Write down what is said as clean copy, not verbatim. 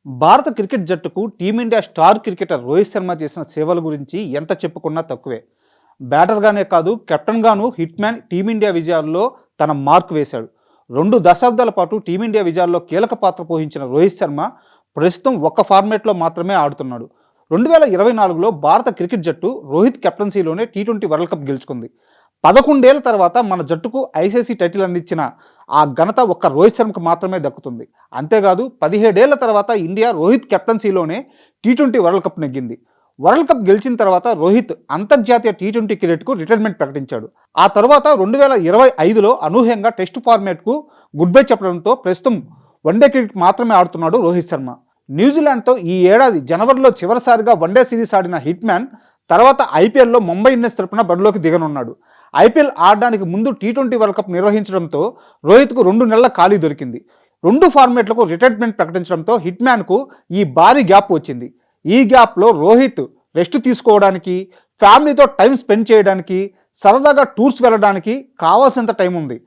భారత క్రికెట్ జట్టుకు team India star cricketer Rohit Sharma చేసిన సేవల గురించి ఎంత చెప్పుకున్నా తక్కువే. బ్యాటర్గానే కాదు కెప్టెన్గాను హిట్ మ్యాన్ టీమిండియా విజయాల్లో తన మార్క్ వేశాడు. 2 దశాబ్దాల పాటు టీమిండియా విజయాల్లో కీలక పాత్ర పోషించిన రోహిత్ శర్మ ప్రస్తుతం ఒక్క ఫార్మేట్లో మాత్రమే ఆడుతున్నాడు. 2024లో భారత క్రికెట్ జట్టు రోహిత్ కెప్టెన్సీలోనే టీ20 వరల్డ్ కప్ గెలుచుకుంది. 11 ఏళ్ల తర్వాత మన జట్టుకు ఐసీసీ టైటిల్ అందించిన ఆ ఘనత ఒక్క రోహిత్ శర్మకు మాత్రమే దక్కుతుంది. అంతేకాదు 17 ఏళ్ల తర్వాత ఇండియా రోహిత్ కెప్టెన్సీలోనే టీ20 వరల్డ్ కప్ నెగ్గింది. వరల్డ్ కప్ గెలిచిన తర్వాత రోహిత్ అంతర్జాతీయ టీ20 క్రికెట్కు రిటైర్మెంట్ ప్రకటించాడు. ఆ తర్వాత 2025లో అనూహ్యంగా టెస్ట్ ఫార్మాట్కు గుడ్ బై చెప్పడంతో ప్రస్తుతం వన్డే క్రికెట్ మాత్రమే ఆడుతున్నాడు రోహిత్ శర్మ. న్యూజిలాండ్తో ఈ ఏడాది జనవరిలో చివరిసారిగా వన్డే సిరీస్ ఆడిన హిట్ మ్యాన్ తర్వాత ఐపీఎల్లో ముంబై ఇండియన్స్ తరపున బరిలోకి దిగనున్నాడు. ఐపీఎల్ ఆడడానికి ముందు టీ20 వరల్డ్ కప్ నిర్వహించడంతో రోహిత్కు 2 నెలల ఖాళీ దొరికింది. 2 ఫార్మాట్లకు రిటైర్మెంట్ ప్రకటించడంతో హిట్ మ్యాన్కు ఈ భారీ గ్యాప్ వచ్చింది. ఈ గ్యాప్లో రోహిత్ రెస్ట్ తీసుకోవడానికి, ఫ్యామిలీతో టైం స్పెండ్ చేయడానికి, సరదాగా టూర్స్ వెళ్ళడానికి కావాల్సినంత టైం ఉంది.